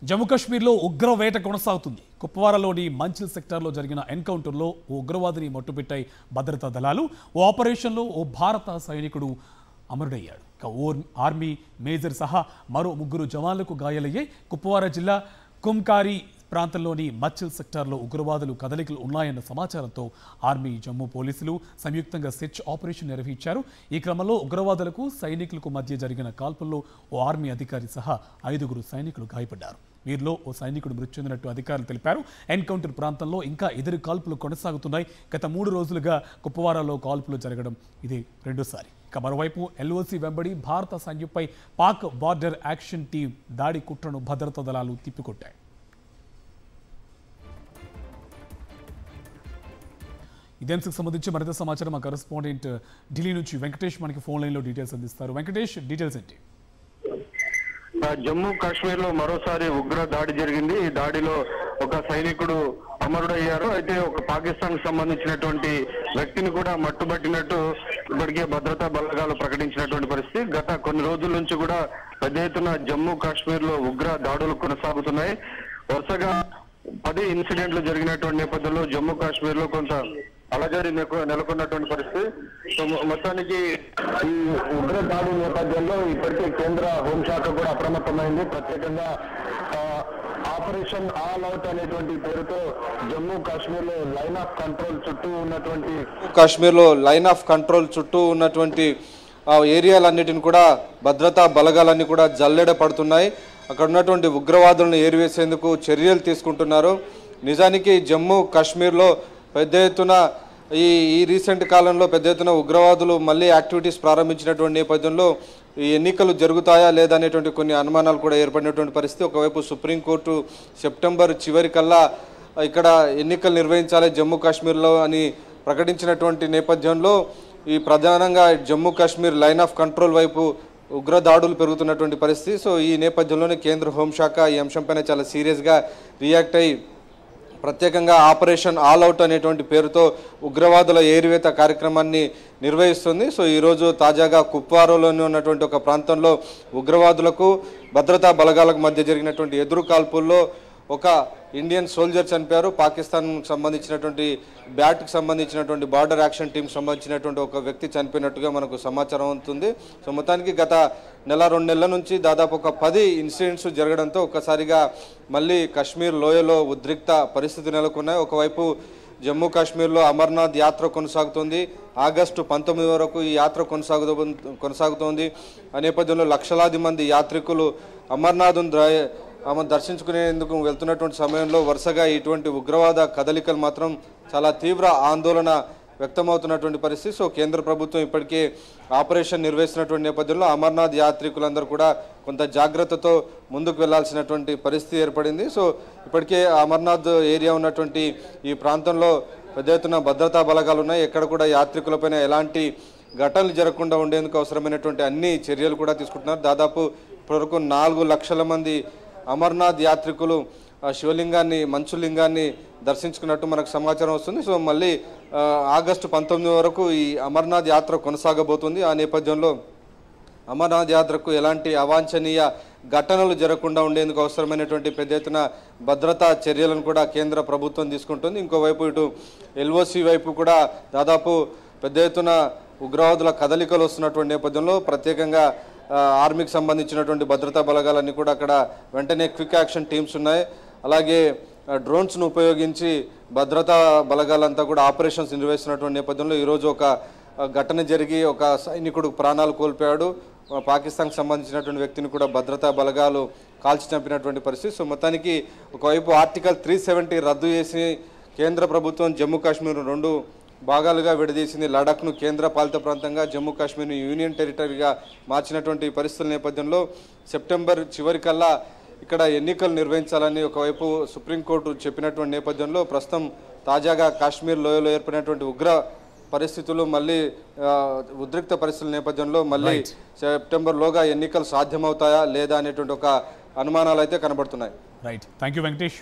జమ్మూ కాశ్మీర్లో ఉగ్రవేట కొనసాగుతుంది. కుప్వారాలోని మంచిల్ సెక్టార్లో జరిగిన ఎన్కౌంటర్లో ఓ ఉగ్రవాదిని మట్టుపెట్టాయి భద్రతా దళాలు. ఓ ఆపరేషన్లో ఓ భారత సైనికుడు అమరుడయ్యాడు. ఓ ఆర్మీ మేజర్ సహా మరో 3 జవాన్లకు గాయాలయ్యాయి. కుప్వారా జిల్లా కుంకారి ప్రాంతంలోని మచ్చిల్ సెక్టార్లో ఉగ్రవాదులు కదలికలు ఉన్నాయన్న సమాచారంతో ఆర్మీ, జమ్మూ పోలీసులు సంయుక్తంగా సెర్చ్ ఆపరేషన్ నిర్వహించారు. ఈ క్రమంలో ఉగ్రవాదులకు సైనికులకు మధ్య జరిగిన కాల్పుల్లో ఓ ఆర్మీ అధికారి సహా 5 సైనికులు గాయపడ్డారు. వీరిలో ఓ సైనికుడు మృతి చెందినట్టు అధికారులు తెలిపారు. ఎన్కౌంటర్ ప్రాంతంలో ఇంకా ఎదురు కాల్పులు కొనసాగుతున్నాయి. గత 3 రోజులుగా కుప్వారాలో కాల్పులు జరగడం ఇది రెండోసారి. మరోవైపు ఎల్ఓసి వెంబడి భారత సైన్యంపై పాక్ బార్డర్ యాక్షన్ టీం దాడి కుట్రను భద్రతా దళాలు తిప్పికొట్టాయి. ఇదే అంశకు సంబంధించి మరింత సమాచారం మా కరెస్పాండెంట్ ఢిల్లీ నుంచి వెంకటేష్ మనకి ఫోన్ లైన్ లో డీటెయిల్స్ అందిస్తారు. వెంకటేష్, డీటెయిల్స్ ఏంటి? జమ్మూ కాశ్మీర్ లో మరోసారి ఉగ్ర దాడి జరిగింది. ఈ దాడిలో ఒక సైనికుడు అమరుడయ్యారు. అయితే ఒక పాకిస్తాన్ కు సంబంధించినటువంటి వ్యక్తిని కూడా మట్టుబట్టినట్టు ఇప్పటికే భద్రతా బలగాలు ప్రకటించినటువంటి పరిస్థితి. గత కొన్ని రోజుల నుంచి కూడా పెద్ద ఎత్తున జమ్మూ కాశ్మీర్ లో ఉగ్ర దాడులు కొనసాగుతున్నాయి. వరుసగా 10 ఇన్సిడెంట్లు జరిగినటువంటి నేపథ్యంలో జమ్మూ కాశ్మీర్ లో కొంత అలజడి నెలకొన్నటువంటి పరిస్థితి. మొత్తానికి ఈ ఉగ్ర దాడి నేపథ్యంలో ఇప్పటికే కేంద్ర హోంశాఖ కూడా అప్రమత్తమైంది. ప్రత్యేకంగా ఆపరేషన్ ఆల్ అవుట్ అనేటువంటి పేరుతో జమ్మూ కాశ్మీర్ లో లైన్ ఆఫ్ కంట్రోల్ చుట్టూ ఉన్నటువంటి ఏరియాలన్నిటిని కూడా భద్రతా బలగాలన్నీ కూడా జల్లెడ పడుతున్నాయి. అక్కడ ఉన్నటువంటి ఉగ్రవాదులను ఏరివేసేందుకు చర్యలు తీసుకుంటున్నారు. నిజానికి జమ్మూ కాశ్మీర్లో పెద్ద ఎత్తున ఈ రీసెంట్ కాలంలో పెద్ద ఎత్తున ఉగ్రవాదులు మళ్ళీ యాక్టివిటీస్ ప్రారంభించినటువంటి నేపథ్యంలో ఈ ఎన్నికలు జరుగుతాయా లేదా అనేటువంటి కొన్ని అనుమానాలు కూడా ఏర్పడినటువంటి పరిస్థితి. ఒకవైపు సుప్రీంకోర్టు సెప్టెంబర్ చివరికల్లా ఇక్కడ ఎన్నికలు నిర్వహించాలి జమ్మూ కాశ్మీర్లో అని ప్రకటించినటువంటి నేపథ్యంలో ఈ ప్రధానంగా Jammu Kashmir line of control వైపు ఉగ్రదాడులు పెరుగుతున్నటువంటి పరిస్థితి. సో ఈ నేపథ్యంలోనే కేంద్ర హోంశాఖ ఈ అంశంపైన చాలా సీరియస్గా రియాక్ట్ అయ్యి ప్రత్యేకంగా ఆపరేషన్ ఆల్ అవుట్ అనేటువంటి పేరుతో ఉగ్రవాదుల ఏరివేత కార్యక్రమాన్ని నిర్వహిస్తుంది. సో ఈరోజు తాజాగా కుప్వారాలోని ఉన్నటువంటి ఒక ప్రాంతంలో ఉగ్రవాదులకు భద్రతా బలగాలకు మధ్య జరిగినటువంటి ఎదురు కాల్పుల్లో ఒక ఇండియన్ సోల్జర్ చనిపోయారు. పాకిస్తాన్ సంబంధించినటువంటి బ్యాట్కి సంబంధించినటువంటి బార్డర్ యాక్షన్ టీం సంబంధించినటువంటి ఒక వ్యక్తి చనిపోయినట్టుగా మనకు సమాచారం అవుతుంది. సో మొత్తానికి గత 1-2 నెలల నుంచి దాదాపు ఒక 10 ఇన్సిడెంట్స్ జరగడంతో ఒక్కసారిగా మళ్ళీ కాశ్మీర్ లోయలో ఉద్రిక్త పరిస్థితి నెలకొన్నాయి. ఒకవైపు జమ్మూ కాశ్మీర్లో అమర్నాథ్ యాత్ర కొనసాగుతోంది. ఆగస్టు 19 వరకు ఈ యాత్ర కొనసాగుతోంది. ఆ నేపథ్యంలో లక్షలాది మంది యాత్రికులు అమర్నాథ్ను దర్శించుకునేందుకు వెళ్తున్నటువంటి సమయంలో వరుసగా ఇటువంటి ఉగ్రవాద కదలికలు మాత్రం చాలా తీవ్ర ఆందోళన వ్యక్తమవుతున్నటువంటి పరిస్థితి. సో కేంద్ర ప్రభుత్వం ఇప్పటికే ఆపరేషన్ నిర్వహిస్తున్నటువంటి నేపథ్యంలో అమర్నాథ్ యాత్రికులందరూ కూడా కొంత జాగ్రత్తతో ముందుకు వెళ్లాల్సినటువంటి పరిస్థితి ఏర్పడింది. సో ఇప్పటికే అమర్నాథ్ ఏరియా ఉన్నటువంటి ఈ ప్రాంతంలో పెద్ద ఎత్తున భద్రతా బలగాలు ఉన్నాయి. ఎక్కడ కూడా యాత్రికులపైన ఎలాంటి ఘటనలు జరగకుండా ఉండేందుకు అవసరమైనటువంటి అన్ని చర్యలు కూడా తీసుకుంటున్నారు. దాదాపు ఇప్పటివరకు 4 లక్షల మంది అమర్నాథ్ యాత్రికులు శివలింగాన్ని, మంచులింగాన్ని దర్శించుకున్నట్టు మనకు సమాచారం వస్తుంది. సో మళ్ళీ ఆగస్టు 19 వరకు ఈ అమర్నాథ్ యాత్ర కొనసాగబోతుంది. ఆ నేపథ్యంలో అమర్నాథ్ యాత్రకు ఎలాంటి అవాంఛనీయ ఘటనలు జరగకుండా ఉండేందుకు అవసరమైనటువంటి పెద్ద ఎత్తున భద్రతా చర్యలను కూడా కేంద్ర ప్రభుత్వం తీసుకుంటుంది. ఇంకోవైపు ఇటు ఎల్ఓసి వైపు కూడా దాదాపు పెద్ద ఎత్తున ఉగ్రవాదుల కదలికలు వస్తున్నటువంటి నేపథ్యంలో ప్రత్యేకంగా ఆర్మీకి సంబంధించినటువంటి భద్రతా బలగాలన్నీ కూడా అక్కడ వెంటనే క్విక్ యాక్షన్ టీమ్స్ ఉన్నాయి. అలాగే డ్రోన్స్ను ఉపయోగించి భద్రతా బలగాలంతా కూడా ఆపరేషన్స్ నిర్వహిస్తున్నటువంటి నేపథ్యంలో ఈరోజు ఒక ఘటన జరిగి ఒక సైనికుడు ప్రాణాలు కోల్పోయాడు. పాకిస్తాన్కి సంబంధించినటువంటి వ్యక్తిని కూడా భద్రతా బలగాలు కాల్చి చంపినటువంటి పరిస్థితి. సో మొత్తానికి ఒకవైపు ఆర్టికల్ 370 రద్దు చేసి కేంద్ర ప్రభుత్వం జమ్మూ కాశ్మీర్ 2 భాగాలుగా విడదీసింది. లడాఖ్ను కేంద్ర పాలిత ప్రాంతంగా, జమ్మూ కాశ్మీర్ను యూనియన్ టెరిటరీగా మార్చినటువంటి పరిస్థితుల నేపథ్యంలో సెప్టెంబర్ చివరికల్లా ఇక్కడ ఎన్నికలు నిర్వహించాలని ఒకవైపు సుప్రీంకోర్టు చెప్పినటువంటి నేపథ్యంలో ప్రస్తుతం తాజాగా కాశ్మీర్ లోయలో ఏర్పడినటువంటి ఉగ్ర పరిస్థితులు మళ్ళీ ఉద్రిక్త పరిస్థితుల నేపథ్యంలో మళ్ళీ సెప్టెంబర్లోగా ఎన్నికలు సాధ్యమవుతాయా లేదా అనేటువంటి ఒక అనుమానాలు అయితే కనబడుతున్నాయి. Right, thank you Venkatesh.